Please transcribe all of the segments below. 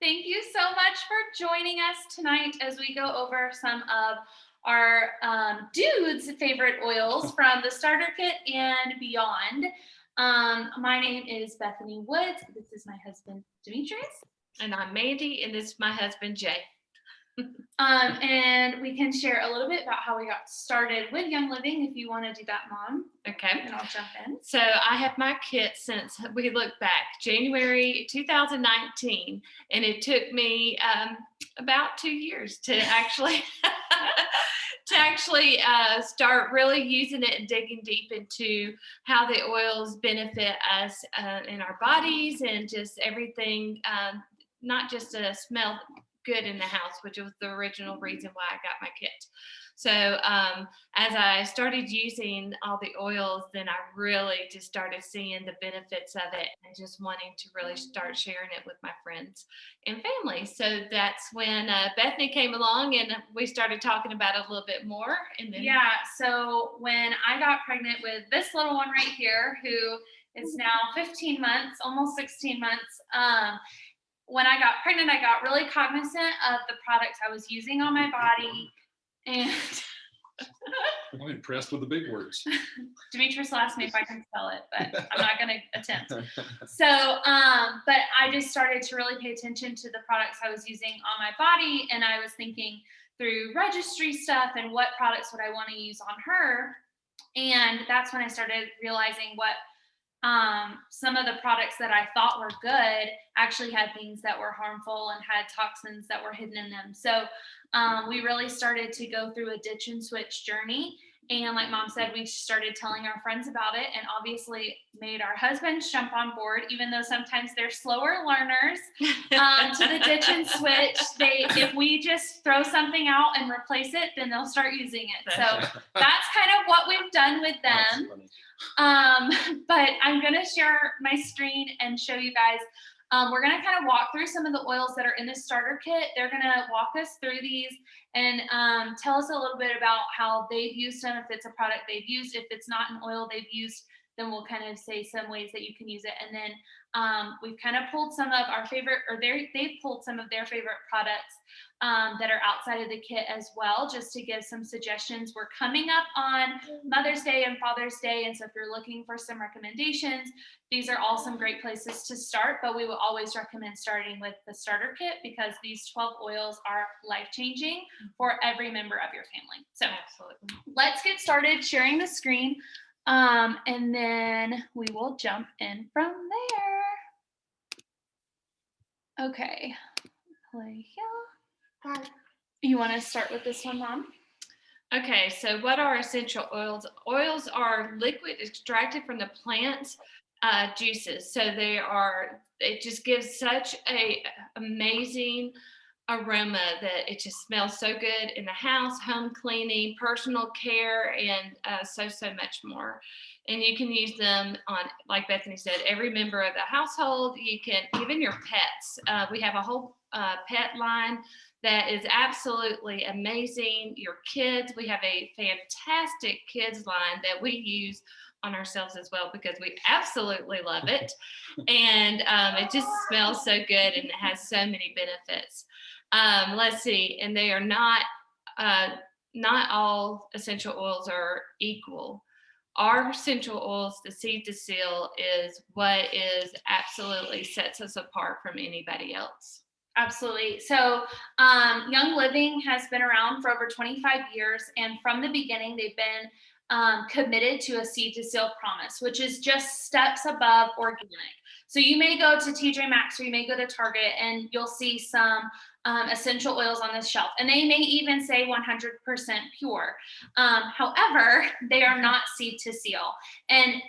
Thank you so much for joining us tonight as we go over some of our dudes' favorite oils from the starter kit and beyond. My name is Bethany Woods. This is my husband, Demetrius. And I'm Mandy, and this is my husband, Jay. And we can share a little bit about how we got started with Young Living if you want to do that, Mom. Okay. And I'll jump in. So I have my kit since we look back, January 2019, and it took me about 2 years to actually start really using it and digging deep into how the oils benefit us in our bodies and just everything, not just to smell good in the house, which was the original reason why I got my kit. So as I started using all the oils, then I really just started seeing the benefits of it and just wanting to really start sharing it with my friends and family. So that's when Bethany came along and we started talking about it a little bit more. And then so when I got pregnant with this little one right here, who is now 15 months, almost 16 months, when I got pregnant, I got really cognizant of the products I was using on my body. And I'm impressed with the big words. Demetrius will ask me if I can spell it, but I'm not going to attempt. So, but I just started to really pay attention to the products I was using on my body. And I was thinking through registry stuff and what products would I want to use on her. And that's when I started realizing what some of the products that I thought were good actually had things that were harmful and had toxins that were hidden in them. So we really started to go through a ditch and switch journey. And like Mom said, we started telling our friends about it and obviously made our husbands jump on board, even though sometimes they're slower learners to the ditch and switch. If we just throw something out and replace it, then they'll start using it. So that's kind of what we've done with them. But I'm going to share my screen and show you guys. We're going to kind of walk through some of the oils that are in the starter kit. They're going to walk us through these and tell us a little bit about how they've used them, if it's a product they've used. If it's not an oil they've used, then we'll kind of say some ways that you can use it. And then we've kind of pulled some of our favorite, or they've pulled some of their favorite products that are outside of the kit as well, just to give some suggestions. We're coming up on Mother's Day and Father's Day, and so if you're looking for some recommendations, these are all some great places to start, but we will always recommend starting with the starter kit because these 12 oils are life-changing for every member of your family. So absolutely. Let's get started sharing the screen, and then we will jump in from there. Okay, play here. Hi. You want to start with this one, Mom? Okay, so what are essential oils? Oils are liquid extracted from the plant's juices. So it just gives such a amazing aroma that it just smells so good in the house, home cleaning, personal care, and so much more. And you can use them on, like Bethany said, every member of the household. You can, even your pets. We have a whole pet line that is absolutely amazing. Your kids, we have a fantastic kids line that we use on ourselves as well because we absolutely love it. And it just smells so good and it has so many benefits. Let's see, and they are not all essential oils are equal. Our essential oils, the seed to seal, is what is absolutely sets us apart from anybody else. Absolutely. So Young Living has been around for over 25 years, and from the beginning, they've been committed to a seed to seal promise, which is just steps above organic. So you may go to TJ Maxx or you may go to Target and you'll see some essential oils on this shelf, and they may even say 100% pure. However, they are not seed to seal, and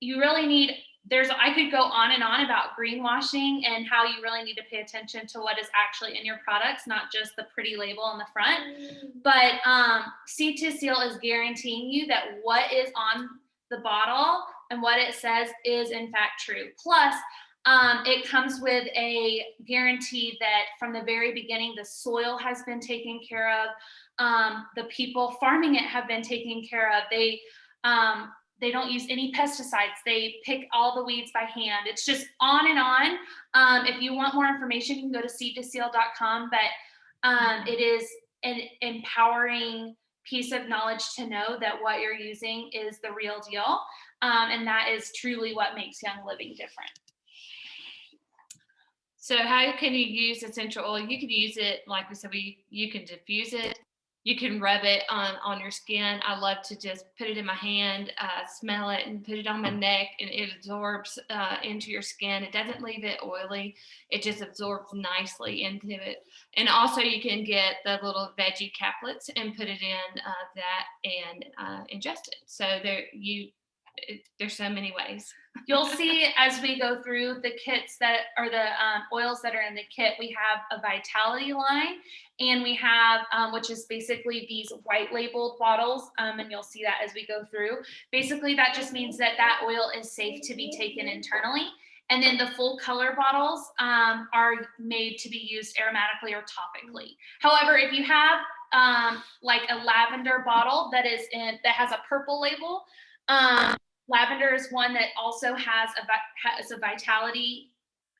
you really need. I could go on and on about greenwashing and how you really need to pay attention to what is actually in your products, not just the pretty label on the front. But seed to seal is guaranteeing you that what is on the bottle and what it says is in fact true. Plus, it comes with a guarantee that from the very beginning, the soil has been taken care of. The people farming it have been taken care of. They don't use any pesticides. They pick all the weeds by hand. It's just on and on. If you want more information, you can go to seed2seal.com, but it is an empowering piece of knowledge to know that what you're using is the real deal. And that is truly what makes Young Living different. So how can you use essential oil? You can use it, like we said, you can diffuse it. You can rub it on your skin. I love to just put it in my hand, smell it, and put it on my neck, and it absorbs into your skin. It doesn't leave it oily. It just absorbs nicely into it. And also you can get the little veggie caplets and put it in that and ingest it. So there's so many ways. You'll see as we go through the kits that are the oils that are in the kit, we have a vitality line, and we have, which is basically these white labeled bottles. And you'll see that as we go through. Basically, that just means that that oil is safe to be taken internally. And then the full color bottles are made to be used aromatically or topically. However, if you have like a lavender bottle that has a purple label, lavender is one that also has a vitality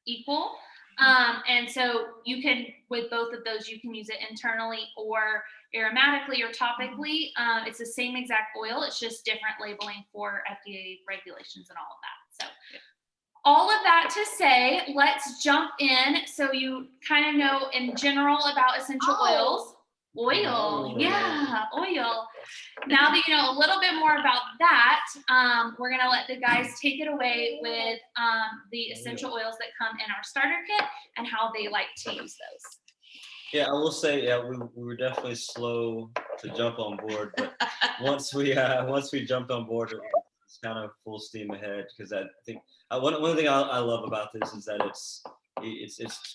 equal. And so you can, with both of those, you can use it internally or aromatically or topically. It's the same exact oil. It's just different labeling for FDA regulations and all of that. So all of that to say, let's jump in. So you kind of know in general about essential oils. Oil. Now that you know a little bit more about that, we're going to let the guys take it away with the essential oils that come in our starter kit and how they like to use those. Yeah, I will say, we were definitely slow to jump on board, but once we jumped on board, it's kind of full steam ahead, because I think one thing I love about this is that it's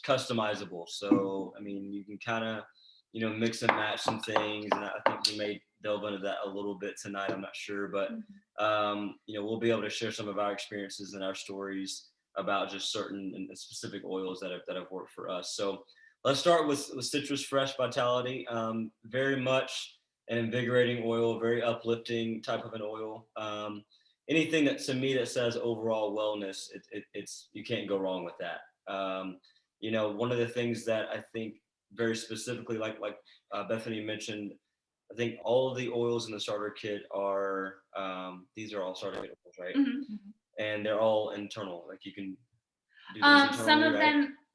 customizable. So I mean, you can kind of mix and match some things, and I think we may delve into that a little bit tonight. I'm not sure, but we'll be able to share some of our experiences and our stories about just certain and specific oils that have worked for us. So let's start with Citrus Fresh Vitality. Very much an invigorating oil, very uplifting type of an oil. Anything that to me that says overall wellness, it's you can't go wrong with that. One of the things that I think very specifically, like Bethany mentioned, I think all of the oils in the starter kit are these are all starter kit oils, right? Mm-hmm. And they're all internal. Like you can do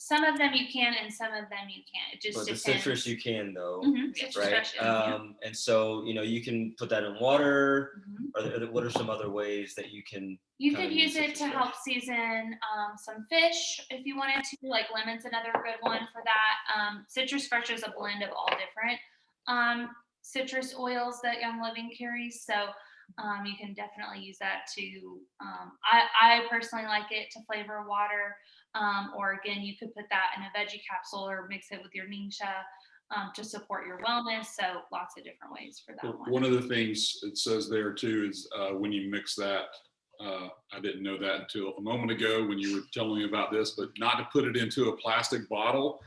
some of them you can, and some of them you can't. It just depends. The citrus you can though, Citrus right? fresh, And so you can put that in water. Mm-hmm. What are some other ways that you can? You could use it to help season some fish if you wanted to. Like lemon's another good one for that. Citrus Fresh is a blend of all different citrus oils that Young Living carries. So you can definitely use that to. I personally like it to flavor water. Or again, you could put that in a veggie capsule or mix it with your ningxia to support your wellness. So lots of different ways for that one. One of the things it says there too is when you mix that, I didn't know that until a moment ago when you were telling me about this, but not to put it into a plastic bottle.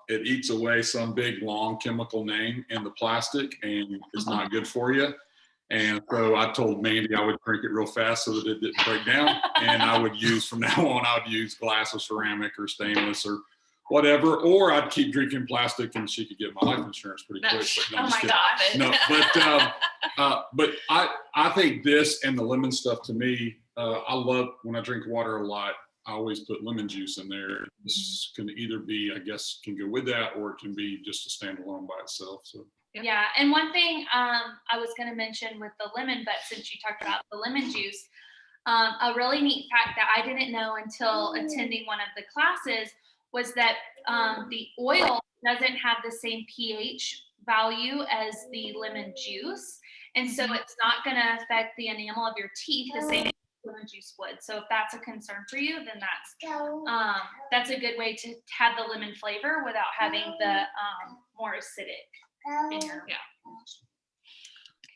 It eats away some big long chemical name in the plastic, and it's not good for you. And so I told Mandy I would drink it real fast so that it didn't break down. And I would use, from now on, I would use glass or ceramic or stainless or whatever, or I'd keep drinking plastic and she could get my life insurance pretty quick. But no, oh my gosh. No, but I think this and the lemon stuff to me, I love when I drink water a lot, I always put lemon juice in there. This can either be, I guess, can go with that, or it can be just a standalone by itself. So. Yeah, and one thing I was going to mention with the lemon, but since you talked about the lemon juice, a really neat fact that I didn't know until attending one of the classes was that the oil doesn't have the same pH value as the lemon juice. And so it's not going to affect the enamel of your teeth the same as lemon juice would. So if that's a concern for you, then that's a good way to have the lemon flavor without having the more acidic.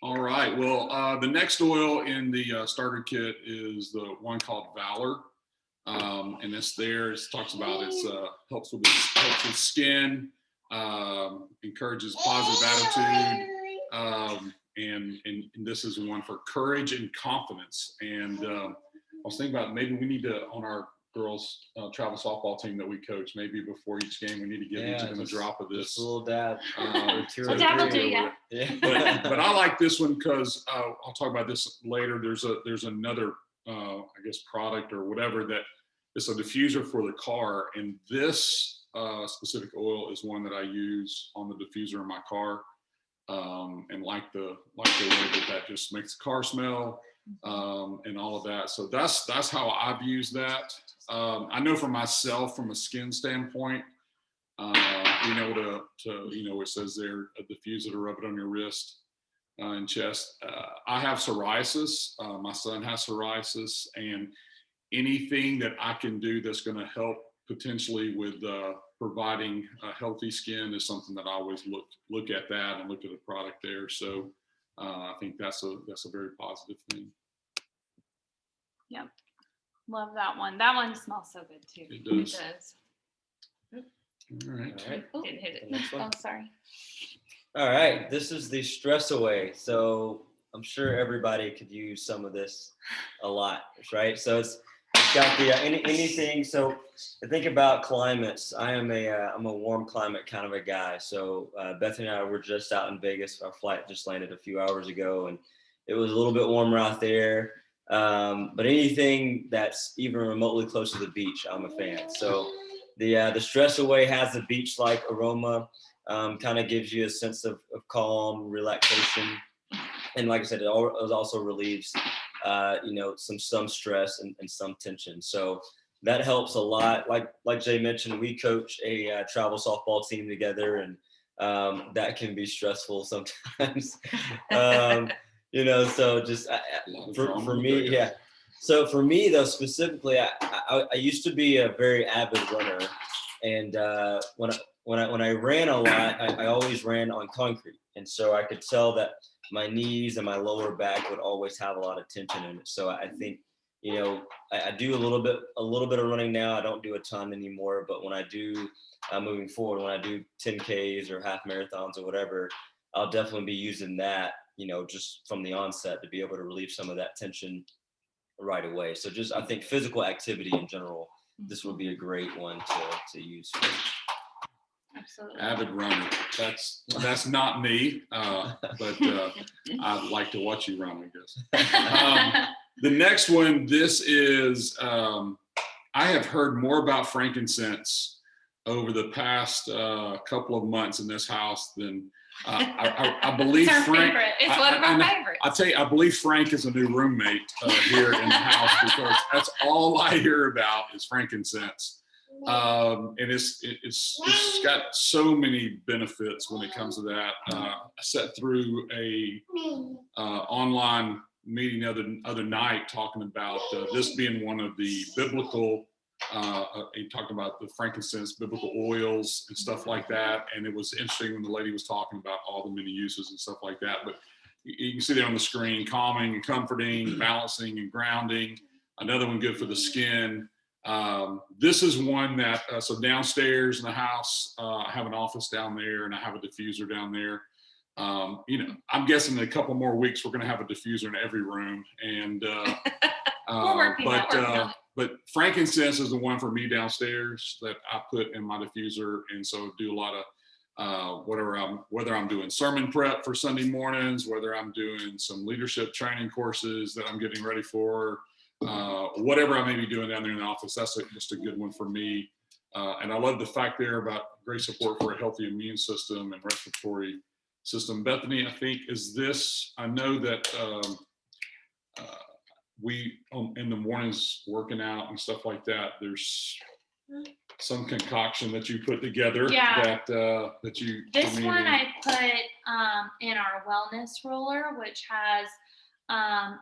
All right. Well, the next oil in the starter kit is the one called Valor, and it's there. It talks about helps with skin, encourages positive attitude, and this is one for courage and confidence. And I was thinking about maybe we need to, on our girls travel softball team that we coach, maybe before each game we need to give each of them a drop of this. Just a little dab. A dab will do, yeah. But I like this one because I'll talk about this later. There's another I guess product or whatever that it's a diffuser for the car, and this specific oil is one that I use on the diffuser in my car, and like the way that just makes the car smell, and all of that. So that's how I've used that. I know for myself, from a skin standpoint, being able to it says there a diffuser to rub it on your wrist and chest. I have psoriasis. My son has psoriasis, and anything that I can do that's going to help potentially with providing a healthy skin is something that I always look at that and look at the product there. So I think that's a very positive thing. Yep. Love that one. That one smells so good too. It does. It does. All right. All right. Oh, Didn't hit it. Next one. oh, sorry. All right, this is the stress away. So I'm sure everybody could use some of this a lot, right? So it's got the anything. So think about climates. I'm a warm climate kind of a guy. So Bethany and I were just out in Vegas. Our flight just landed a few hours ago, and it was a little bit warmer out there. But anything that's even remotely close to the beach, I'm a fan. So the stress away has a beach-like aroma. Kind of gives you a sense of calm, relaxation, and like I said, it also relieves, some stress and some tension. So that helps a lot. Like Jay mentioned, we coach a travel softball team together, and that can be stressful sometimes. So just for me, yeah. So for me though, specifically, I used to be a very avid runner, and when I ran a lot, I always ran on concrete. And so I could tell that my knees and my lower back would always have a lot of tension in it. So I think, I do a little bit of running now. I don't do a ton anymore, but when I do, moving forward, when I do 10Ks or half marathons or whatever, I'll definitely be using that, just from the onset to be able to relieve some of that tension right away. So just, I think physical activity in general, this would be a great one to use for. Absolutely. Avid runner. That's not me, but I'd like to watch you run, I guess. The next one, this is, I have heard more about frankincense over the past couple of months in this house than I believe It's our Frank. favorite. It's one of our favorites. I'll tell you, I believe Frank is a new roommate here in the house, because that's all I hear about is frankincense. And it's got so many benefits when it comes to that. I sat through a online meeting the other night talking about this being one of the biblical. He talked about the frankincense, biblical oils and stuff like that. And it was interesting when the lady was talking about all the many uses and stuff like that. But you can see there on the screen: calming and comforting, balancing and grounding. Another one good for the skin. This is one that, so downstairs in the house, I have an office down there and I have a diffuser down there. I'm guessing in a couple more weeks, we're going to have a diffuser in every room. And, but frankincense is the one for me downstairs that I put in my diffuser. And so do a lot of, whether I'm doing sermon prep for Sunday mornings, whether I'm doing some leadership training courses that I'm getting ready for, whatever I may be doing down there in the office, that's just a good one for me. And I love the fact there about great support for a healthy immune system and respiratory system. Bethany, I think, I know that we, in the mornings working out and stuff like that, there's some concoction that you put together. Yeah. that you. This one I put in our wellness roller, which has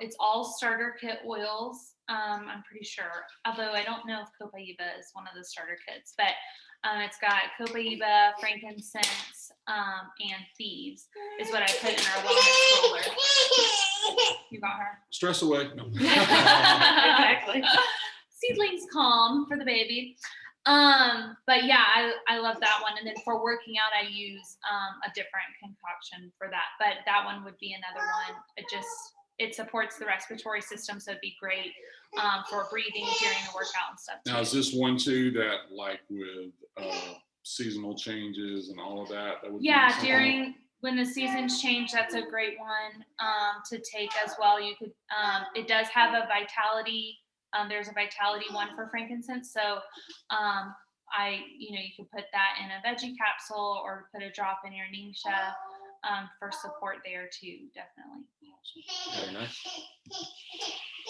it's all starter kit oils. I'm pretty sure, although I don't know if Copaiba is one of the starter kits, but it's got Copaiba, frankincense, and Thieves is what I put in our wellness roller. You got her. Stress away. No. Exactly. Seedlings calm for the baby. But yeah, I love that one. And then for working out, I use a different concoction for that. But that one would be another one. It supports the respiratory system, so it'd be great for breathing during the workout and stuff too. Now, is this one too that like with seasonal changes and all of that? That would be Yeah, something- when the seasons change, that's a great one to take as well. You could, it does have a vitality. There's a vitality one for frankincense. So you could put that in a veggie capsule or put a drop in your ningxia for support there too, definitely. Very nice.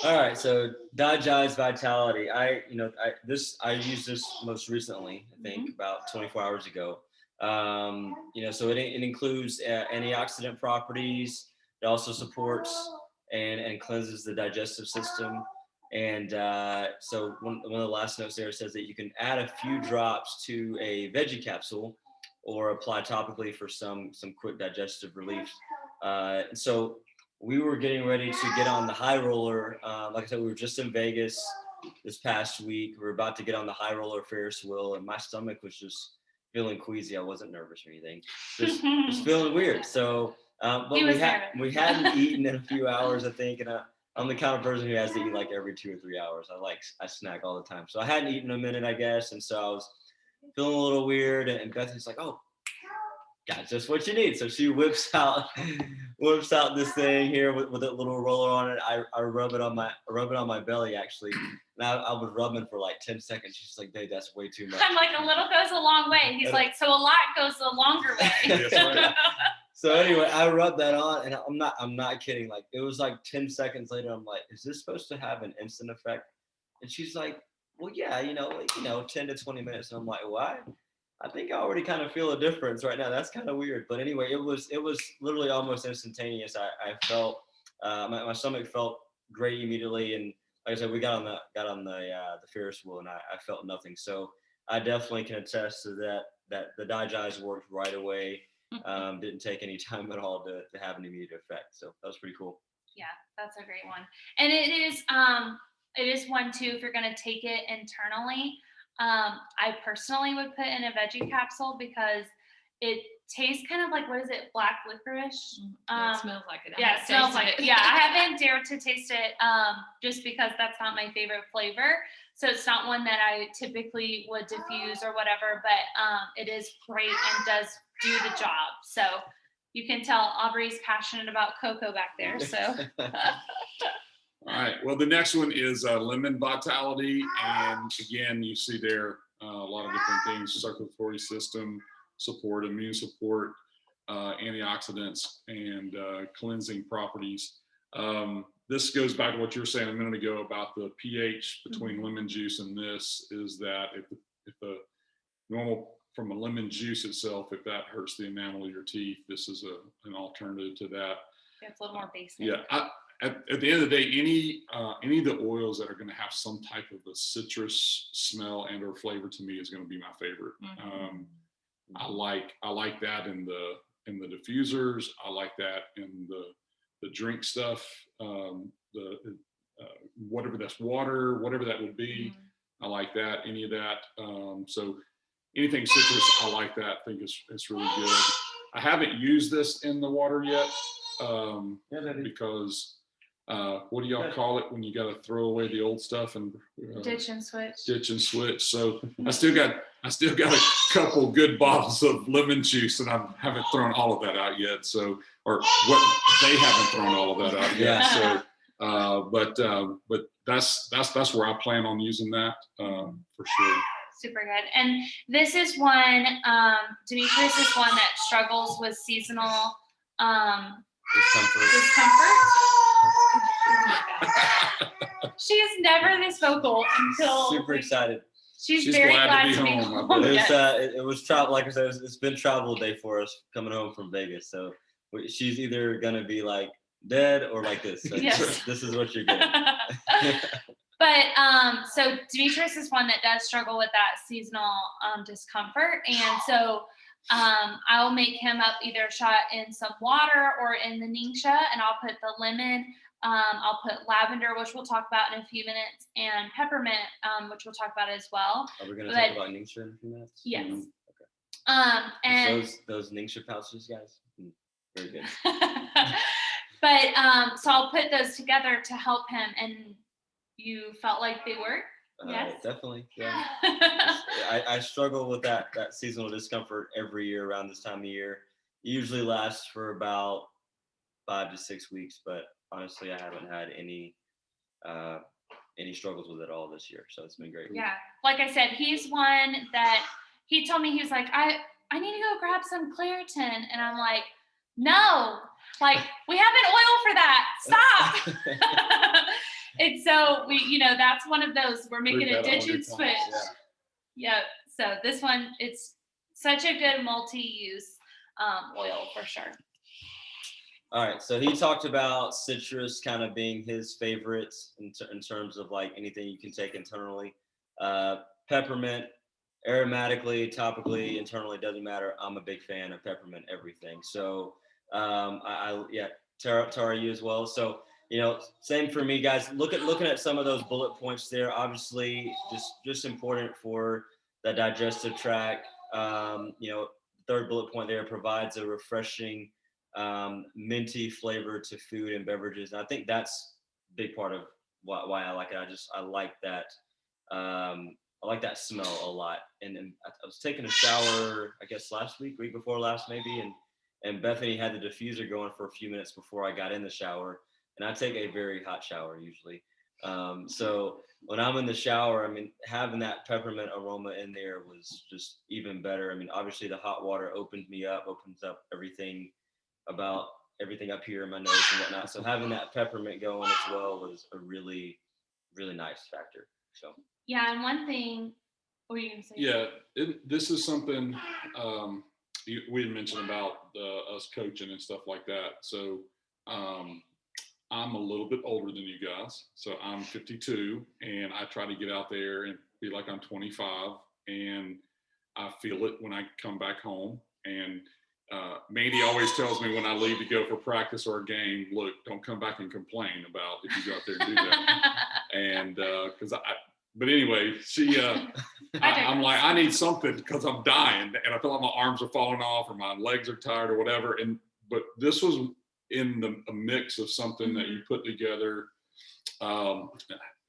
All right, so Dajai's Vitality. I used this most recently, I think about 24 hours ago. So it includes antioxidant properties. It also supports and cleanses the digestive system. And so one of the last notes there says that you can add a few drops to a veggie capsule or apply topically for some quick digestive relief. So we were getting ready to get on the high roller. Like I said, we were just in Vegas this past week. We were about to get on the high roller Ferris wheel, and my stomach was just feeling queasy. I wasn't nervous or anything, just feeling weird. So, but we hadn't eaten in a few hours, I think, and I'm the kind of person who has to eat like every 2 or 3 hours. I snack all the time. So I hadn't eaten in a minute, I guess, and so I was feeling a little weird. And Bethany's like, "Oh, got just what you need." So she whips out this thing here with a little roller on it. I rub it on my belly actually. And I was rubbing for like 10 seconds. She's like, "Babe, that's way too much." I'm like, a little goes a long way. He's like, so a lot goes a longer way. That's right. So anyway, I rubbed that on, and I'm not kidding. Like it was like 10 seconds later, I'm like, "Is this supposed to have an instant effect?" And she's like, "Well, yeah, 10 to 20 minutes." And I'm like, "Why? I think I already kind of feel a difference right now. That's kind of weird." But anyway, it was literally almost instantaneous. I felt my stomach felt great immediately, and like I said, we got on the Ferris wheel, and I felt nothing. So I definitely can attest to that the Dajai's worked right away. Didn't take any time at all to have an immediate effect. So that was pretty cool. Yeah, that's a great one. And it is one too, if you're going to take it internally. I personally would put in a veggie capsule because it tastes kind of like, what is it, black licorice? It smells like it. Yeah, it smells like it. Yeah, I haven't dared to taste it just because that's not my favorite flavor. So it's not one that I typically would diffuse or whatever, but it is great and does do the job. So you can tell Aubrey's passionate about cocoa back there. So. All right. Well, the next one is lemon vitality, and again, you see there a lot of different things: circulatory system support, immune support, antioxidants, and cleansing properties. This goes back to what you were saying a minute ago about the pH between lemon juice and this. Is that if the normal from a lemon juice itself, if that hurts the enamel of your teeth, this is an alternative to that. It's a little more basic. Yeah. At the end of the day, any of the oils that are going to have some type of a citrus smell and or flavor to me is going to be my favorite. I like that in the diffusers. I like that in the drink stuff. Whatever that's water, whatever that would be, I like that. Any of that. So anything citrus, I like that. I think it's really good. I haven't used this in the water yet because. What do y'all call it when you got to throw away the old stuff and ditch and switch? Ditch and switch. So I still got a couple good bottles of lemon juice, and I haven't thrown all of that out yet. So, or what they haven't thrown all of that out yet. So, but that's where I plan on using that for sure. Super good. And this is one. Demetrius is one that struggles with seasonal discomfort. She is never this vocal until super excited. She's very glad to be home. It was travel. Like I said, it's been travel day for us coming home from Vegas. So she's either gonna be like dead or like this. So yes. This is what you're getting. But so Demetrius is one that does struggle with that seasonal discomfort, and so I'll make him up either a shot in some water or in the ningxia, and I'll put the lemon I'll put lavender, which we'll talk about in a few minutes, and peppermint, which we'll talk about as well. Are we going to But- talk about Ningxia in a few minutes? Yes. Okay. And Those Ningxia pouches, guys. Very good. but so I'll put those together to help him, and you felt like they worked? Yes. Definitely. Yeah. I struggle with that seasonal discomfort every year around this time of year. It usually lasts for about 5 to 6 weeks, but honestly, I haven't had any struggles with it all this year, so it's been great. Yeah, like I said, he's one that he told me, he was like, I need to go grab some Claritin, and I'm like, no, like we have an oil for that. Stop. And so we, that's one of those, we're making a ditch and switch. Yeah. So this one, it's such a good multi-use oil for sure. All right, so he talked about citrus kind of being his favorites in terms of like anything you can take internally. Peppermint, aromatically, topically, internally, doesn't matter. I'm a big fan of peppermint everything. So Tara, you as well. So same for me, guys. Looking at some of those bullet points there. Obviously, just important for the digestive tract. Third bullet point there, provides a refreshing minty flavor to food and beverages. And I think that's a big part of why I like it. I like that. I like that smell a lot. And I was taking a shower, I guess week before last maybe, and Bethany had the diffuser going for a few minutes before I got in the shower. And I take a very hot shower usually. So when I'm in the shower, having that peppermint aroma in there was just even better. Obviously the hot water opens up everything up here in my nose and whatnot. So having that peppermint going as well was a really, really nice factor. So yeah, and one thing, what were you gonna say? Yeah, this is something we had mentioned about us coaching and stuff like that. So I'm a little bit older than you guys. So I'm 52, and I try to get out there and be like I'm 25, and I feel it when I come back home. And Mandy always tells me when I leave to go for practice or a game, look, don't come back and complain about if you go out there and do that. And but anyway, I'm like, I need something because I'm dying, and I feel like my arms are falling off or my legs are tired or whatever. But this was in a mix of something that you put together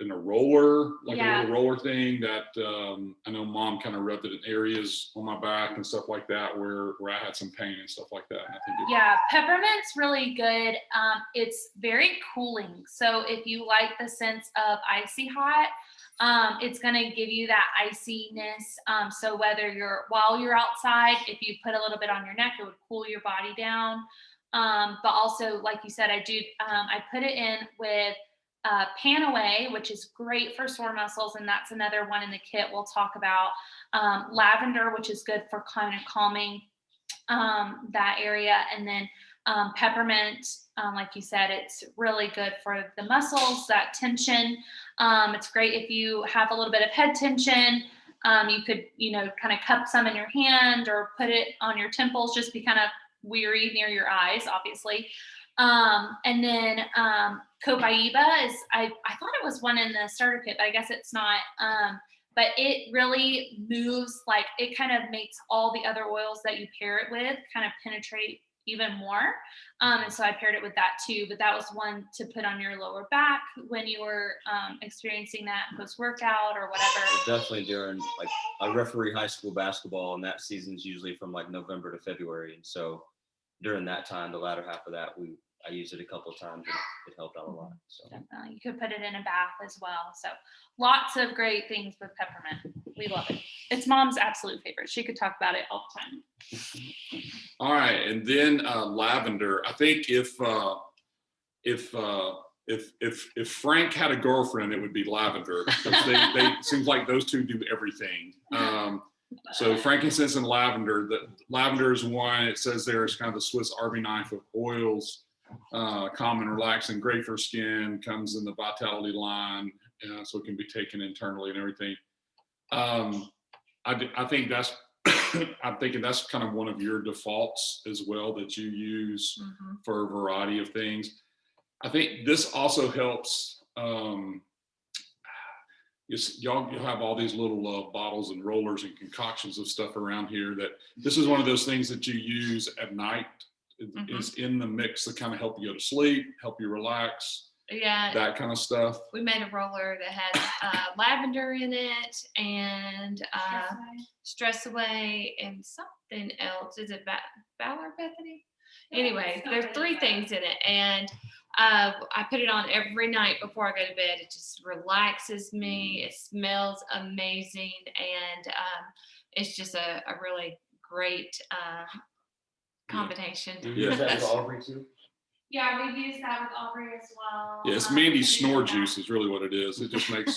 in a roller, like a little roller thing that I know Mom kind of rubbed it in areas on my back and stuff like that where I had some pain and stuff like that. And I think peppermint's really good. It's very cooling. So if you like the sense of icy hot, it's going to give you that iciness. So while you're outside, if you put a little bit on your neck, it would cool your body down. But also, like you said, I put it in with Panaway, which is great for sore muscles, and that's another one in the kit we'll talk about. Lavender, which is good for kind of calming that area, and then peppermint, like you said, it's really good for the muscles, that tension. It's great if you have a little bit of head tension. You could, kind of cup some in your hand or put it on your temples, just be kind of weary near your eyes, obviously. And then Copaiba is, I thought it was one in the starter kit, but I guess it's not. But it really moves, like it kind of makes all the other oils that you pair it with kind of penetrate even more. And so I paired it with that too, but that was one to put on your lower back when you were experiencing that post-workout or whatever. Definitely during, like, I referee high school basketball, and that season's usually from like November to February. And so during that time, the latter half of that, I used it a couple of times, and it helped out a lot. So definitely, you could put it in a bath as well. So lots of great things with peppermint. We love it. It's Mom's absolute favorite. She could talk about it all the time. All right, and then lavender. I think if Frank had a girlfriend, it would be Lavender, because they seems like those two do everything. So frankincense and lavender. The lavender is one. It says there is kind of the Swiss Army knife of oils. Calm and relaxing, great for skin. Comes in the Vitality line, so it can be taken internally and everything. I think that's. I'm thinking that's kind of one of your defaults as well that you use for a variety of things. I think this also helps. Y'all have all these little bottles and rollers and concoctions of stuff around here that this is one of those things that you use at night. Is in the mix to kind of help you go to sleep, help you relax. Yeah, that kind of stuff. We made a roller that has lavender in it and stress away and something else. Is it Valor, Bethany? Anyway, there's 3 things in it, and I put it on every night before I go to bed. It just relaxes me. It smells amazing, and it's just a really great combination. Do you use that with Aubrey too? Yeah, we use that with Aubrey as well. Yeah, it's Mandy's snore juice is really what it is. It just makes,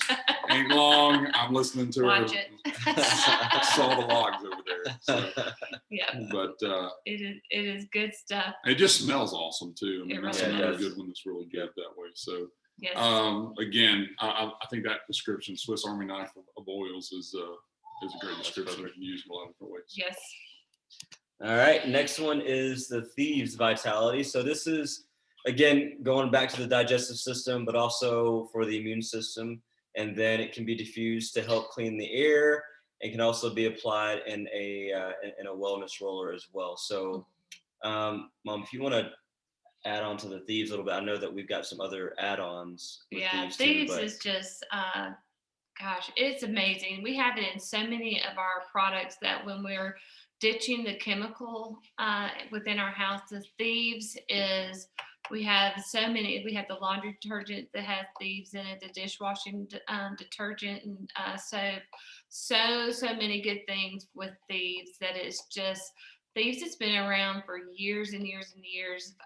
ain't long, I'm listening to Watch her. it. Saw the logs over there. So. Yeah. But it is good stuff. It just smells awesome too. I mean, It that's really another does. good one that's really good that way. So Yes. again, I think that description, Swiss Army knife of oils, is a great description. I can use in a lot of different ways. Yes. All right, next one is the Thieves Vitality. So this is, again, going back to the digestive system, but also for the immune system. And then it can be diffused to help clean the air. It can also be applied in a wellness roller as well. So, Mom, if you want to add on to the Thieves a little bit, I know that we've got some other add-ons. Yeah, Thieves is just, gosh, it's amazing. We have it in so many of our products that when we're ditching the chemical within our house, the Thieves is, we have so many. We have the laundry detergent that has Thieves in it, the dishwashing detergent and soap. So many good things with Thieves that is just, Thieves has been around for years and years and years,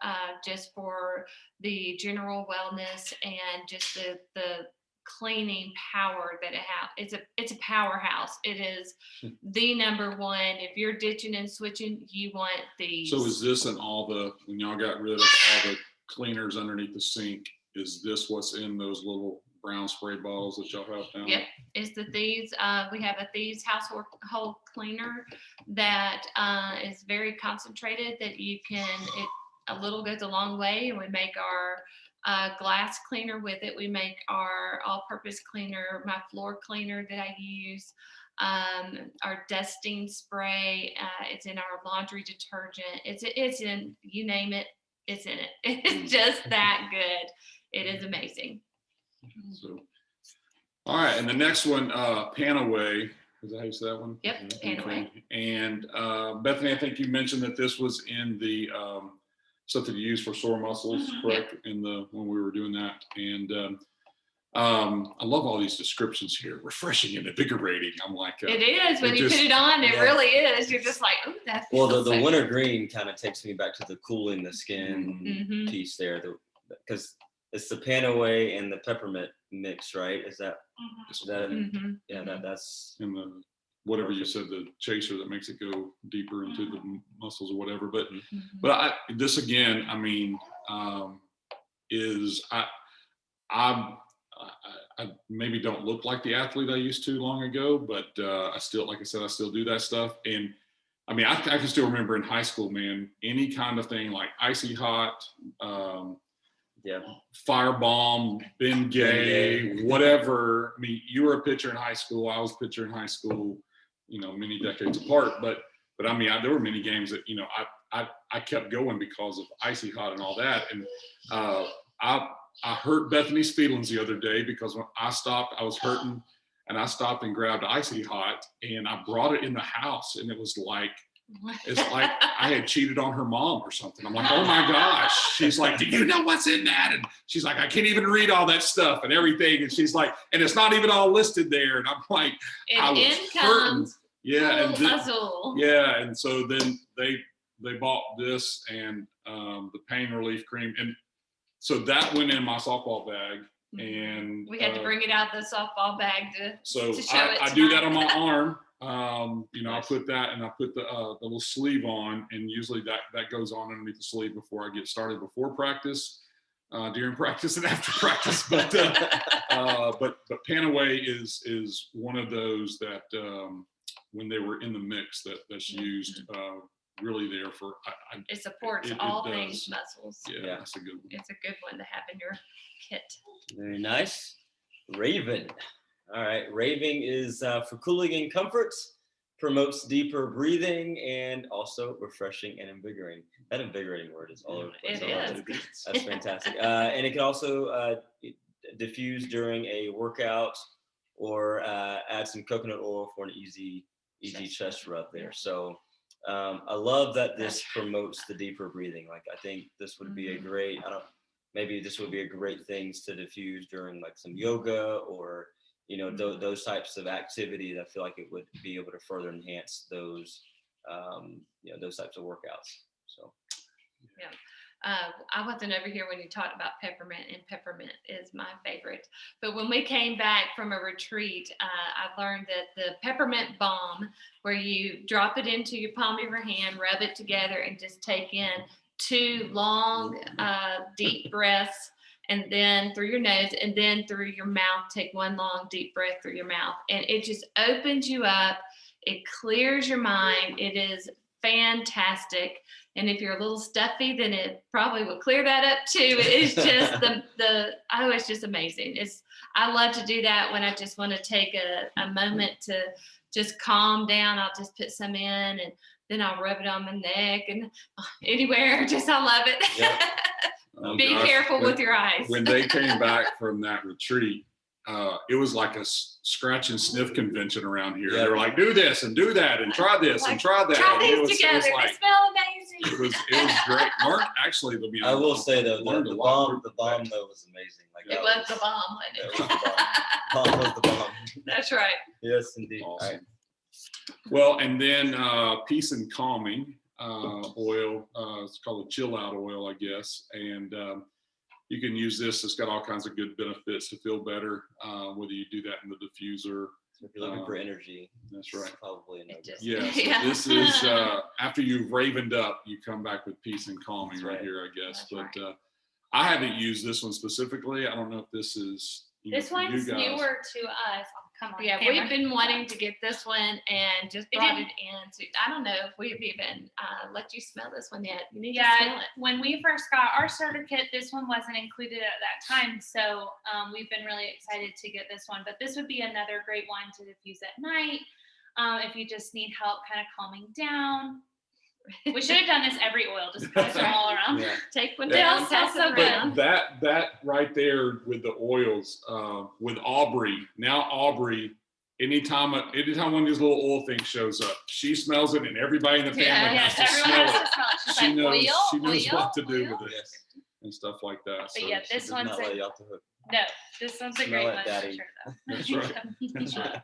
just for the general wellness and just the cleaning power that it has. It's a powerhouse. It is the number one. If you're ditching and switching, you want Thieves. So is this in all when y'all got rid of all the cleaners underneath the sink, is this what's in those little brown spray bottles that y'all have down? Yep, it's the Thieves. We have a Thieves household cleaner that is very concentrated, that you can, a little goes a long way, and we make our glass cleaner with it. We make our all-purpose cleaner, my floor cleaner that I use, our dusting spray. It's in our laundry detergent. It's in, you name it, it's in it. It's just that good. It is amazing. So, all right, and the next one, Panaway. Is that how you say that one? Yep, Panaway. And Bethany, I think you mentioned that this was in the something you use for sore muscles, correct? Yep. When we were doing that, and I love all these descriptions here. Refreshing and invigorating. I'm like, it is when you put it on. It really is. You're just like, oh, that feels well, the so winter good. green kind of takes me back to the cooling the skin piece there, because it's the Panaway and the Peppermint mix, right? Is that yeah, that's in the whatever you said, the chaser that makes it go deeper into the muscles or whatever. But this again, I mean, is I maybe don't look like the athlete I used to long ago, but I still, like I said, I still do that stuff. And I mean, I can still remember in high school, man, any kind of thing like icy hot, firebomb, Ben Gay, whatever. I mean, you were a pitcher in high school. I was a pitcher in high school, many decades apart. But I mean, there were many games that, I kept going because of icy hot and all that. And I hurt Bethany's feelings the other day because when I stopped, I was hurting, and I stopped and grabbed icy hot, and I brought it in the house, and it's like I had cheated on her mom or something. I'm like, oh my gosh. She's like, do you know what's in that? And she's like, I can't even read all that stuff and everything. And she's like, and it's not even all listed there. And I'm like, I was hurting. Yeah, and yeah, and so then they bought this and the pain relief cream, and so that went in my softball bag. And we had to bring it out the softball bag to show it. I do that on my arm. I put that, and I put the little sleeve on, and usually that goes on underneath the sleeve before I get started, before practice, during practice, and after practice. But Panaway is one of those that when they were in the mix that's used really there for. It supports It all does. things muscles. Yeah, that's a good one. It's a good one to have in your kit. Very nice. Raven. All right. Raving is for cooling and comfort, promotes deeper breathing, and also refreshing and invigorating. That invigorating word is all over the place. It I love is. That's fantastic. And it can also diffuse during a workout or add some coconut oil for an easy chest rub there. So I love that this promotes the deeper breathing. Like I think this would be a great, maybe this would be a great things to diffuse during like some yoga or, you know, those types of activities. I feel like it would be able to further enhance those, you know, those types of workouts. So. Yeah. I wasn't over here when you talked about peppermint, and peppermint is my favorite. But when we came back from a retreat, I learned that the peppermint balm, where you drop it into your palm of your hand, rub it together, and just take in 2 long, deep breaths, and then through your nose, and then through your mouth, take 1 long, deep breath through your mouth. And it just opens you up. It clears your mind. It is fantastic. And if you're a little stuffy, then it probably will clear that up too. It's just it's just amazing. I love to do that when I just want to take a moment to just calm down. I'll just put some in, and then I'll rub it on my neck and anywhere. I love it. Yep. Oh, Be gosh. careful with your eyes. When they came back from that retreat, it was like a scratch and sniff convention around here. Yeah. They were like, do this and do that and try this and try that. Try And it these was together. like, They smell amazing. it was great. Learned actually, I will say though, learned a the lot. bomb though was amazing. Like It that was the bomb, that wasn't was it? the bomb. Bomb was the bomb. That's right. Yes, indeed. Awesome. All right. Well, and then peace and calming oil. It's called a chill out oil, I guess. And you can use this. It's got all kinds of good benefits to feel better, whether you do that in the diffuser. So if you're looking for energy, That's right. it's probably a no. Yes, Yeah. this is after you've ravened up, you come back with peace and calming That's right right. here, I guess. That's But I haven't used this one specifically. I don't know if this is This for you one's guys. newer to us. Oh, come on. Yeah, camera. we've been wanting to get this one and just It brought didn't- it in. So I don't know if we've even let you smell this one yet. You need to Yeah, smell it. when we first got our starter kit, this one wasn't included at that time. So we've been really excited to get this one. But this would be another great one to diffuse at night if you just need help kind of calming down. We should have done this every oil, just pass them all around. Yeah. Take one Yeah. down, pass So it good. around. That right there with the oils, with Aubrey. Now Aubrey, anytime one of these little oil things shows up, she smells it, and everybody in the family Yeah, has to everyone smell has it. to smell it. She's She like, knows. oil, She knows oil, what to do oil. with it Yes. and stuff like that. But yeah, She this does one's not let you off the hook. no, this one's a Smell great it, one Daddy. for sure though. That's right. That's right.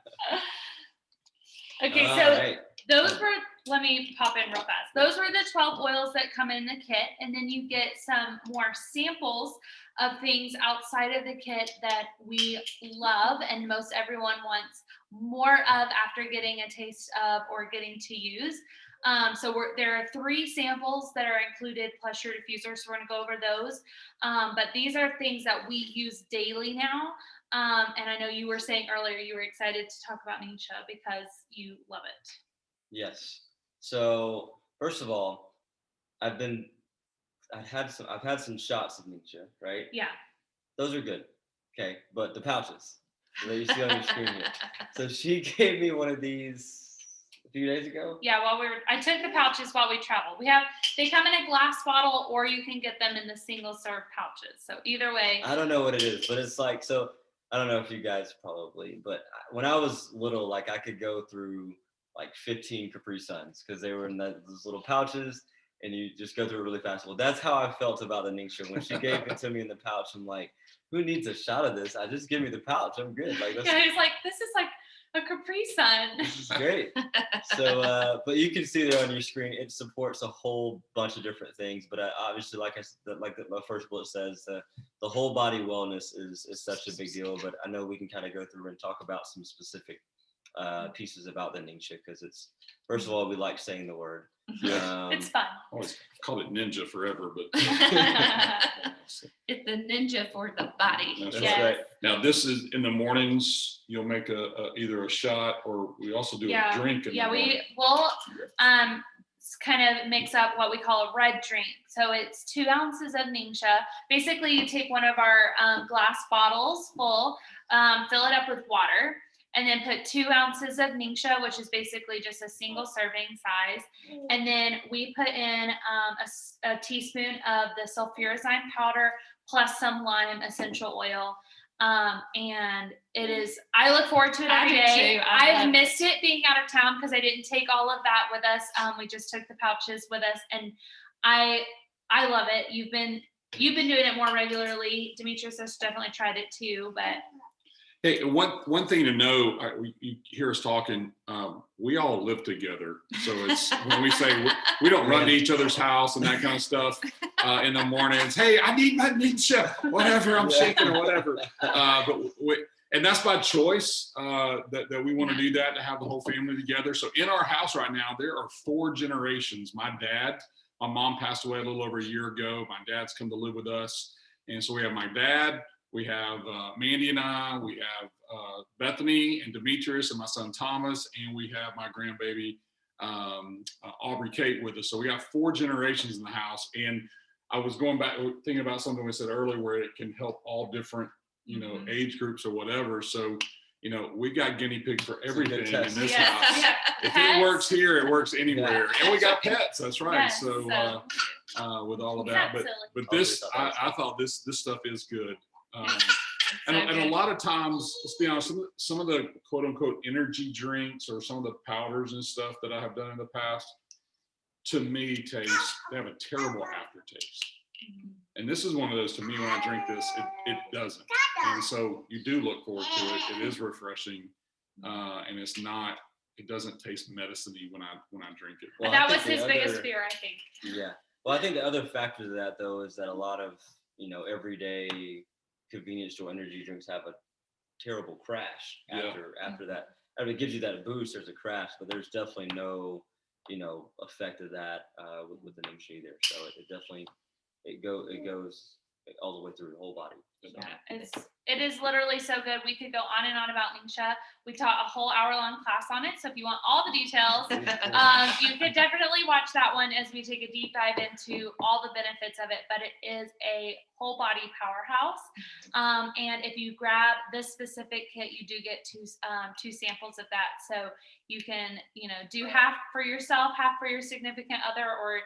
Okay, All so right. those were, let me pop in real fast. Those were the 12 oils that come in the kit. And then you get some more samples of things outside of the kit that we love and most everyone wants more of after getting a taste of or getting to use. There are 3 samples that are included plus your diffuser. So we're gonna go over those. But these are things that we use daily now. And I know you were saying earlier, you were excited to talk about Nisha because you love it. Yes. So first of all, I've had some shots of Nietzsche, right? Yeah. Those are good. Okay, but the pouches that you see on your screen here. So she gave me one of these a few days ago. Yeah, I took the pouches while we traveled. They come in a glass bottle or you can get them in the single serve pouches. So either way. I don't know what it is, but it's like, so I don't know if you guys probably, but when I was little, like I could go through like 15 Capri Suns because they were in those little pouches and you just go through it really fast. Well, that's how I felt about the Nisha. When she gave it to me in the pouch, I'm like, who needs a shot of this? Just give me the pouch. I'm good. Like, Yeah, he's like, this is like a Capri Sun. this is great. So, but you can see there on your screen, it supports a whole bunch of different things. But obviously, like my first bullet says, the whole body wellness is such a big deal. But I know we can kind of go through and talk about some specific pieces about the Ninja because it's, first of all, we like saying the word. It's fun. I always called it ninja forever, but It's the ninja for the body. that's Yes. right. Now this is in the mornings. You'll make either a shot or we also do a drink in the morning. kind of mix up what we call a red drink. So it's 2 ounces of Ningxia. Basically, you take one of our glass bottles full, fill it up with water, and then put 2 ounces of Ningxia, which is basically just a single serving size. And then we put in a teaspoon of the sulfurazine powder plus some lime essential oil. And it is, I look forward to it I every do day. too. I I've love missed it being out of town because I didn't take all of that with us. We just took the pouches with us, and I love it. You've been doing it more regularly. Demetrius has definitely tried it too, but Hey, one thing to know, you hear us talking, we all live together. So it's when we say we don't run to each other's house and that kind of stuff in the mornings. Hey, I need my Ningxia, whatever, I'm shaking or whatever. And that's by choice that we want to do that, to have the whole family together. So in our house right now, there are 4 generations. My mom passed away a little over a year ago. My dad's come to live with us. And so we have my dad, we have Mandy and I, we have Bethany and Demetrius and my son Thomas, and we have my grandbaby Aubrey Kate with us. So we got 4 generations in the house. And I was going back thinking about something we said earlier, where it can help all different, age groups or whatever. So, we got guinea pigs for everything in this house. yeah. If it works here, it works anywhere. And we got pets. That's right. Yes, So with all of that, but this, I thought this stuff is good. And a lot of times, let's be honest, some of the quote unquote energy drinks or some of the powders and stuff that I have done in the past, to me, they have a terrible aftertaste. And this is one of those, to me, when I drink this, it doesn't. And so you do look forward to it. It is refreshing. And it doesn't taste medicine-y when I drink it. But that was his biggest fear, I think. Yeah. Well, I think the other factor to that, though, is that a lot of, everyday convenience store energy drinks have a terrible crash after that. I mean, it gives you that boost, there's a crash, but there's definitely no, effect of that with the Ningxia either. So it definitely, it goes all the way through the whole body. So. Yeah, it is literally so good. We could go on and on about Ningxia. We taught a whole hour-long class on it. So if you want all the details, you could definitely watch that one as we take a deep dive into all the benefits of it. But it is a whole body powerhouse. And if you grab this specific kit, you do get two samples of that. So you can, do half for yourself, half for your significant other, or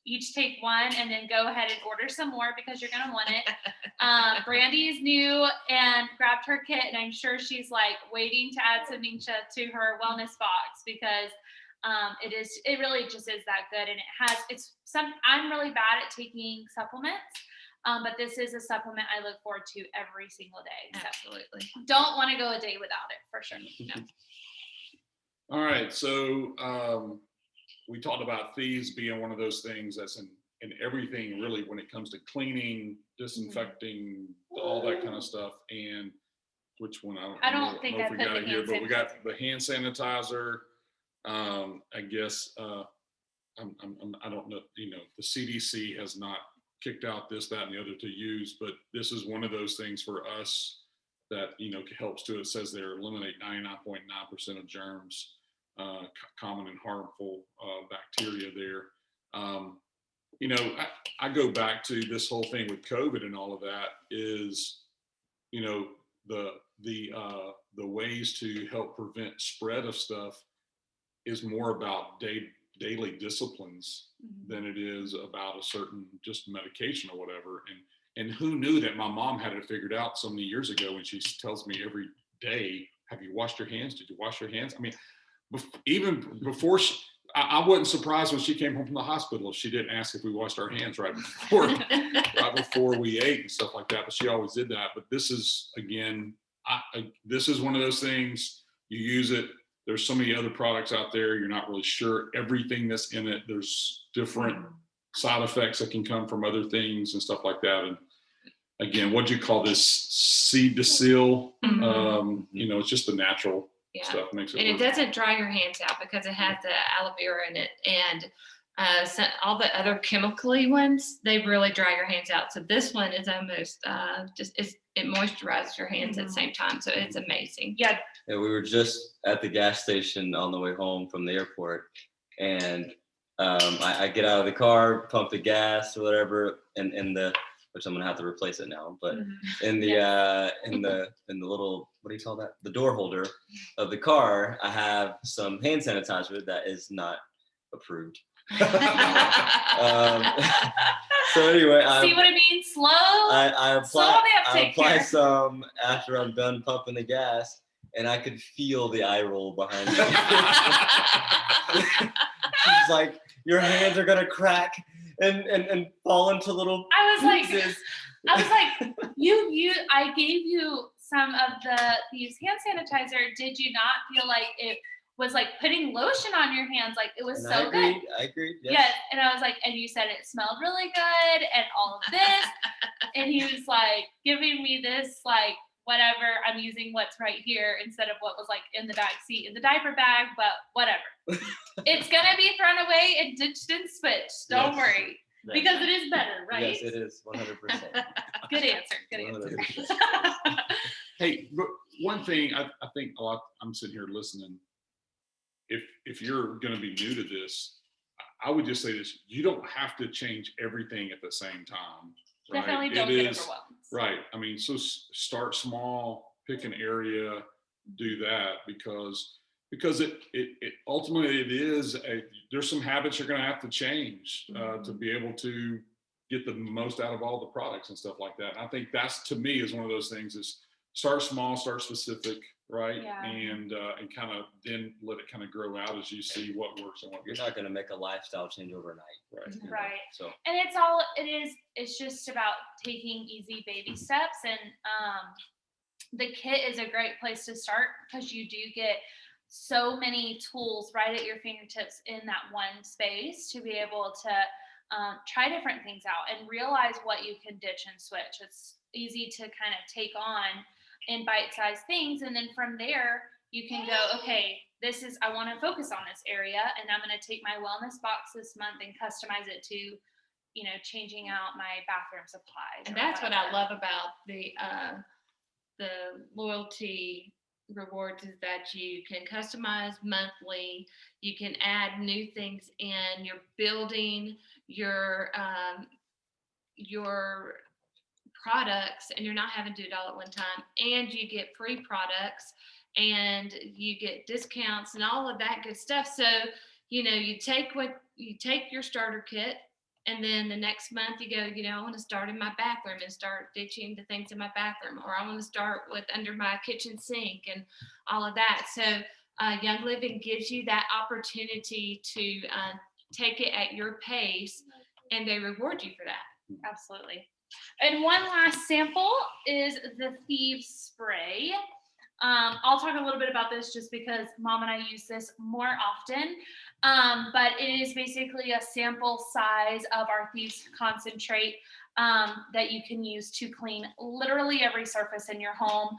each take one and then go ahead and order some more because you're going to want it. Brandy is new and grabbed her kit, and I'm sure she's like waiting to add some Ningxia to her wellness box because it really just is that good. And I'm really bad at taking supplements, but this is a supplement I look forward to every single day. So Absolutely. don't want to go a day without it for sure. No. All right. So, we talked about Thieves being one of those things that's in everything, really, when it comes to cleaning, disinfecting, all that kind of stuff. And which one? I don't think know I if we put got the it here, hand but we got the hand sanitizer. I guess I don't know. The CDC has not kicked out this, that, and the other to use, but this is one of those things for us that helps to. It says there eliminate 99.9% of germs. Common and harmful bacteria there. I go back to this whole thing with COVID and all of that is, the ways to help prevent spread of stuff is more about daily disciplines than it is about a certain just medication or whatever. And who knew that my mom had it figured out so many years ago when she tells me every day, have you washed your hands? Did you wash your hands? I mean, even before I wasn't surprised when she came home from the hospital if she didn't ask if we washed our hands right before we ate and stuff like that. But she always did that. But this is, again, this is one of those things. You use it. There's so many other products out there. You're not really sure everything that's in it. There's different side effects that can come from other things and stuff like that. And again, what do you call this? Seed to seal. It's just the natural. Stuff makes it. And it doesn't dry your hands out because it has the aloe vera in it, and all the other chemically ones, they really dry your hands out. So this one is almost it moisturizes your hands at the same time. So it's amazing. Yeah. We were just at the gas station on the way home from the airport, and I get out of the car, pump the gas or whatever, and which I'm gonna have to replace it now, but in the in the little, what do you call that? The door holder of the car, I have some hand sanitizer that is not approved. So anyway, See what I mean? Slow. I apply here. some after I'm done pumping the gas, and I could feel the eye roll behind me. She's like, your hands are gonna crack and fall into little pieces. I was like, I gave you some of the Thieves hand sanitizer. Did you not feel like it was like putting lotion on your hands? Like it was so good. I agreed. Yes. And I was like, and you said it smelled really good and all of this. And he was like giving me this, like, whatever, I'm using what's right here instead of what was like in the back seat in the diaper bag, but whatever. It's gonna be thrown away and ditched and switched. Don't worry. Because it is better, right? Yes, it is 100%. Good answer. Good answer. 100%. Hey, one thing I think a lot, I'm sitting here listening. If you're going to be new to this, I would just say this: you don't have to change everything at the same time. Right? Definitely don't get overwhelmed. Right. I mean, so start small, pick an area, do that because it ultimately it is there's some habits you're going to have to change to be able to get the most out of all the products and stuff like that. And I think that's, to me, is one of those things: is start small, start specific, right? Yeah. And kind of then let it kind of grow out as you see what works and what You're doesn't. not going to make a lifestyle change overnight. Right. Right. So. And it's just about taking easy baby steps. And the kit is a great place to start because you do get so many tools right at your fingertips in that one space to be able to try different things out and realize what you can ditch and switch. It's easy to kind of take on in bite-sized things, and then from there you can go, okay, I want to focus on this area, and I'm going to take my wellness box this month and customize it to, changing out my bathroom supplies. And that's what I love about the loyalty rewards, is that you can customize monthly. You can add new things in. You're building your products, and you're not having to do it all at one time. And you get free products, and you get discounts and all of that good stuff. So you take your starter kit, and then the next month you go, I want to start in my bathroom and start ditching the things in my bathroom, or I want to start with under my kitchen sink and all of that. So Young Living gives you that opportunity to take it at your pace, and they reward you for that. Absolutely. And one last sample is the Thieves spray. I'll talk a little bit about this just because Mom and I use this more often. But it is basically a sample size of our Thieves concentrate that you can use to clean literally every surface in your home,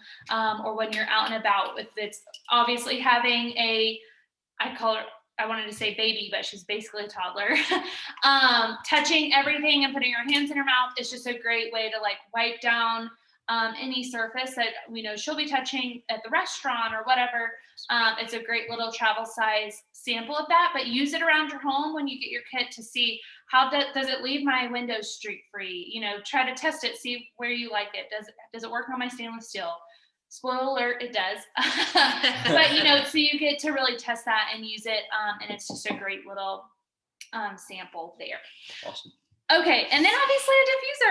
or when you're out and about. If it's obviously having I wanted to say baby, but she's basically a toddler. Touching everything and putting her hands in her mouth is just a great way to like wipe down any surface that she'll be touching at the restaurant or whatever. It's a great little travel size sample of that, but use it around your home when you get your kit to see how does it leave my windows streak free. Try to test it, see where you like it. Does it work on my stainless steel? Spoiler alert, it does. But so you get to really test that and use it, and it's just a great little sample there. Awesome. Okay, and then obviously a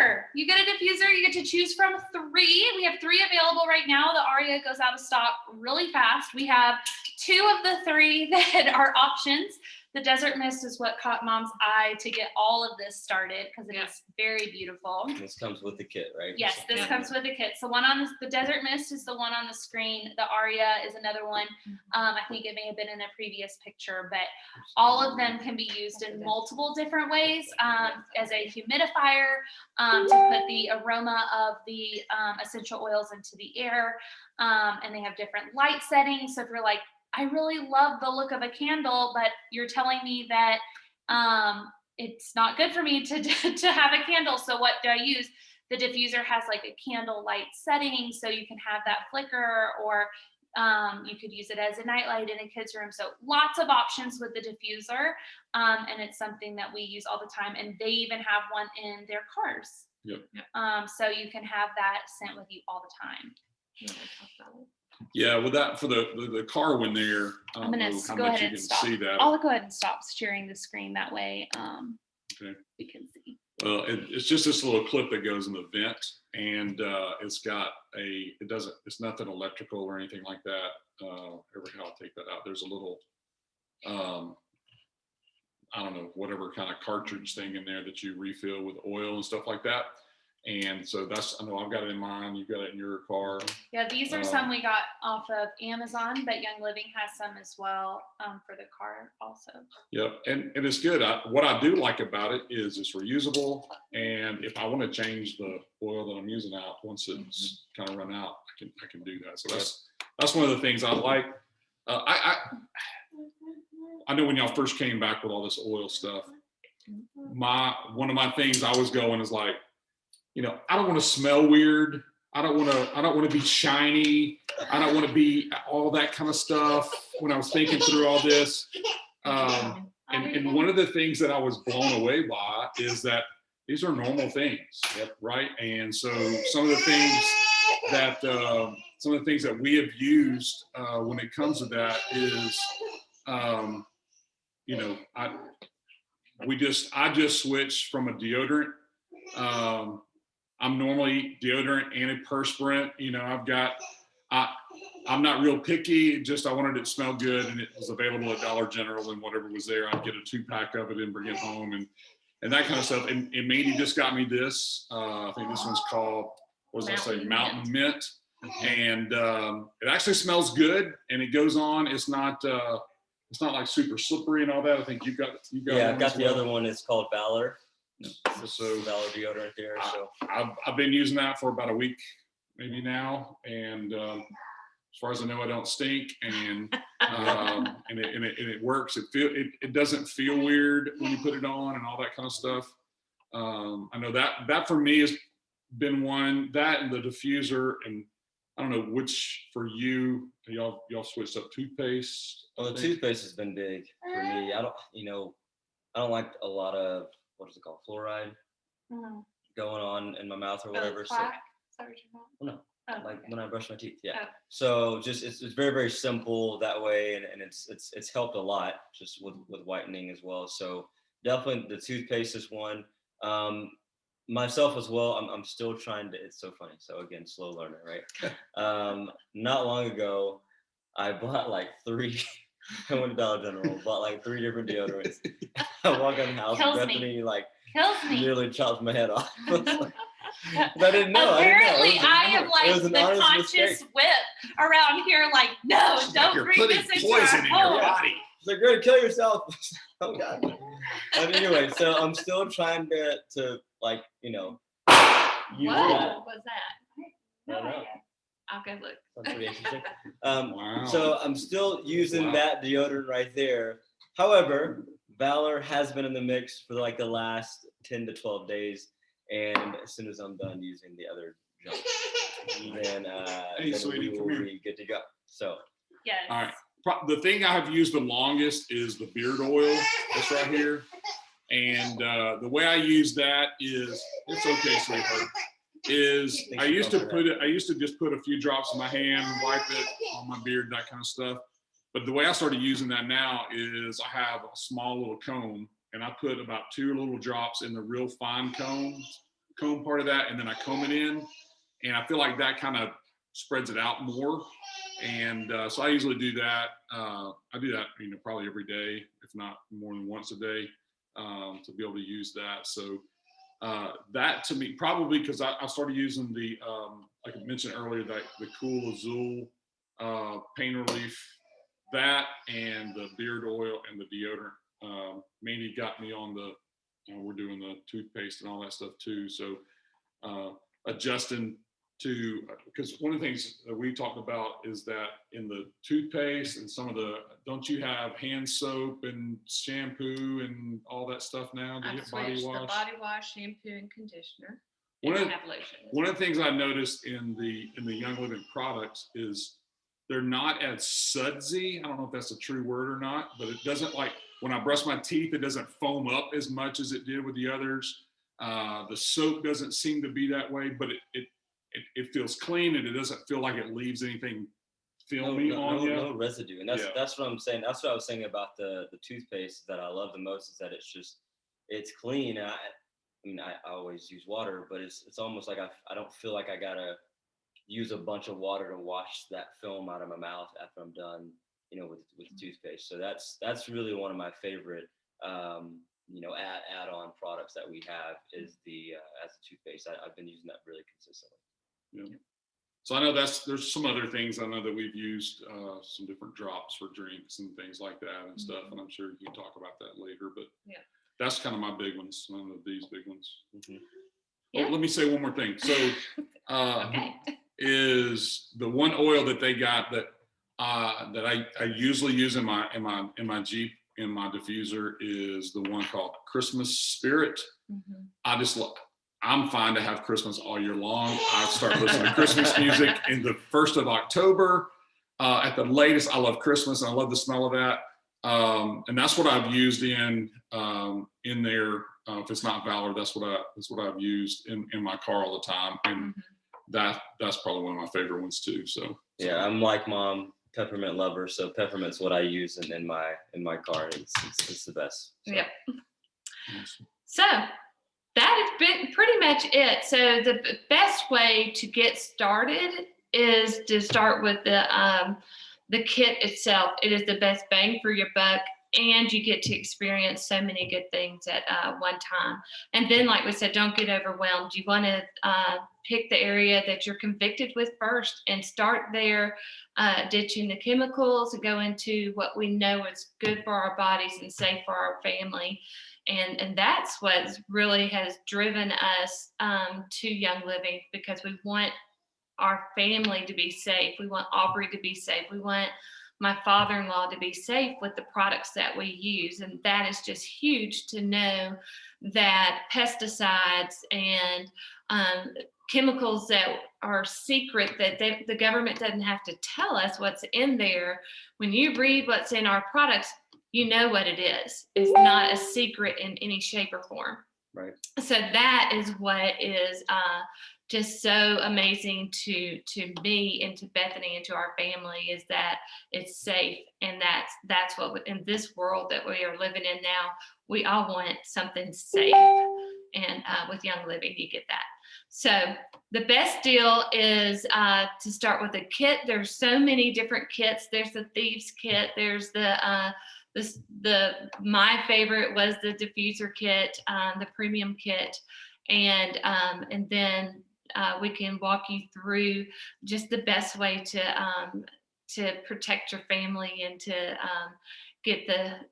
diffuser. You get a diffuser, you get to choose from 3. We have 3 available right now. The Aria goes out of stock really fast. We have 2 of the 3 that are options. The Desert Mist is what caught Mom's eye to get all of this started because it is very beautiful. This comes with the kit, right? Yes, this comes with the kit. So the Desert Mist is the one on the screen. The Aria is another one. I think it may have been in a previous picture, but all of them can be used in multiple different ways, as a humidifier, to put the aroma of the essential oils into the air. And they have different light settings. So if you're like, I really love the look of a candle, but you're telling me that it's not good for me to have a candle. So what do I use? The diffuser has like a candle light setting, so you can have that flicker, or You could use it as a nightlight in a kid's room. So lots of options with the diffuser. And it's something that we use all the time. And they even have one in their cars. Yep. So you can have that sent with you all the time. Yeah, with that for the car one there, I I'm don't gonna know how go much ahead you and can stop. see that. I'll go ahead and stop sharing the screen that way. Okay. We can see. Well, it's just this little clip that goes in the vent, and it's got it's nothing electrical or anything like that. I'll take that out. There's a little, I don't know, whatever kind of cartridge thing in there that you refill with oil and stuff like that. And so I know I've got it in mine. You've got it in your car. Yeah, these are some we got off of Amazon, but Young Living has some as well for the car also. Yep, and it's good. What I do like about it is it's reusable, and if I want to change the oil that I'm using out once it's kind of run out, I can do that. So that's one of the things I like. I know when y'all first came back with all this oil stuff, one of my things I was going is like, I don't want to smell weird. I don't want to be shiny. I don't want to be all that kind of stuff. When I was thinking through all this, and one of the things that I was blown away by is that these are normal things, right? And so some of the things that we have used when it comes to that is, I just switched from a deodorant. I'm normally deodorant, antiperspirant. I'm not real picky. Just I wanted it to smell good, and it was available at Dollar General, and whatever was there, I'd get a 2-pack of it and bring it home, and that kind of stuff. And Mandy just got me this. I think this one's called, Mountain Mint. And it actually smells good, and it goes on. It's not like super slippery and all that. I think you got. Yeah, I've got the other one. It's called Valor. So Valor deodorant there. So I've been using that for about a week, maybe now, and as far as I know, I don't stink, and it works. It doesn't feel weird when you put it on and all that kind of stuff. I know that for me has been one, that and the diffuser, and I don't know which for you. Y'all switched up toothpaste. Well, the toothpaste has been big for me. I don't like a lot of, what is it called, fluoride going on in my mouth or whatever. Plaque? Is that what you're talking about? No. Like when I brush my teeth, yeah. Oh. So just it's very, very simple that way, and it's helped a lot just with whitening as well. So definitely the toothpaste is one. Myself as well, I'm still trying to. It's so funny. So again, slow learner, right? Not long ago, I bought like 3. I went to Dollar General, bought like 3 different deodorants. I walk in the house, Bethany nearly chopped my head off. I didn't know. Apparently, I am like the conscious whip around here. Like, no, don't bring this into our home. Body. They're going to kill yourself. Oh God. But anyway, so I'm still trying to like use that. What was that? No idea. I'll go look. Sounds pretty interesting. Wow. So I'm still using that deodorant right there. However, Valor has been in the mix for like the last 10 to 12 days. And as soon as I'm done using the other junk, then we will be good to go. So Yes. All right. The thing I have used the longest is the beard oil. That's right here. And the way I use that is, it's okay, sweetheart. I used to just put a few drops in my hand, wipe it on my beard, that kind of stuff. But the way I started using that now is I have a small little comb, and I put about 2 little drops in the real fine comb part of that, and then I comb it in, and I feel like that kind of spreads it out more. And so I usually do that. I do that, probably every day, if not more than once a day, to be able to use that. So that to me, probably because I started using the, like I mentioned earlier, the Cool Azul pain relief, that and the beard oil and the deodorant. Mandy got me on we're doing the toothpaste and all that stuff too. So adjusting to, because one of the things that we talked about is that in the toothpaste and some of don't you have hand soap and shampoo and all that stuff now? Do you have body wash? The body wash, shampoo, and conditioner. One of have lotion. One of the things I noticed in the Young Living products is they're not as sudsy. I don't know if that's a true word or not, but it doesn't, like when I brush my teeth, it doesn't foam up as much as it did with the others. The soap doesn't seem to be that way, but it feels clean, and it doesn't feel like it leaves anything filmy on you. No residue, and that's what I'm saying. That's what I was saying about the toothpaste that I love the most, is that it's clean. And I always use water, but it's almost like I don't feel like I gotta use a bunch of water to wash that film out of my mouth after I'm done, with toothpaste. So that's really one of my favorite add-on products that we have is the as a toothpaste. I've been using that really consistently. Yeah. So I know there's some other things I know that we've used, some different drops for drinks and things like that and stuff, and I'm sure you can talk about that later, but yeah, that's kind of my big ones, one of these big ones. Mm-hmm. Yeah. Oh, let me say one more thing. So okay. is the one oil that they got that I usually use in my Jeep, in my diffuser, is the one called Christmas Spirit. Mm-hmm. I'm fine to have Christmas all year long. I start listening to Christmas music in the 1st of October. At the latest, I love Christmas and I love the smell of that. And that's what I've used in there. If it's not Valor, that's what I've used in my car all the time. And that's probably one of my favorite ones too. So yeah, I'm like Mom, peppermint lover. So peppermint's what I use in my car. It's the best. So. Yep. So that has been pretty much it. So the best way to get started is to start with the kit itself. It is the best bang for your buck, and you get to experience so many good things at one time. And then, like we said, don't get overwhelmed. You want to pick the area that you're convicted with first and start there, ditching the chemicals and go into what we know is good for our bodies and safe for our family. And that's what really has driven us to Young Living, because we want our family to be safe. We want Aubrey to be safe. We want my father-in-law to be safe with the products that we use. And that is just huge to know that pesticides and chemicals that are secret, that the government doesn't have to tell us what's in there. When you read what's in our products, you know what it is. It's not a secret in any shape or form. Right. So that is what is just so amazing to me and to Bethany and to our family, is that it's safe. And that's what, in this world that we are living in now, we all want something safe. And with Young Living, you get that. So the best deal is to start with a kit. There's so many different kits. There's the Thieves kit. There's my favorite was the Diffuser kit, the premium kit. And then we can walk you through just the best way to protect your family and to get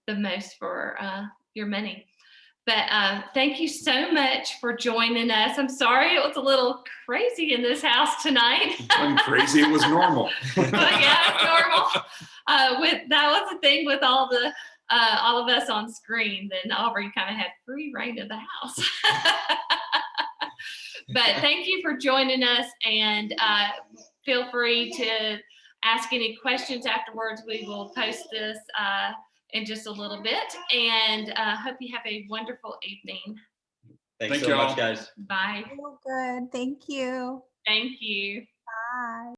the most for your money. But thank you so much for joining us. I'm sorry it was a little crazy in this house tonight. It wasn't crazy, it was normal. Yeah, it's normal. That was the thing with all of us on screen. Then Aubrey kind of had free reign of the house. But thank you for joining us, and feel free to ask any questions afterwards. We will post this in just a little bit, and hope you have a wonderful evening. Thanks so much, guys. Bye. Oh, good. Thank you. Thank you. Bye.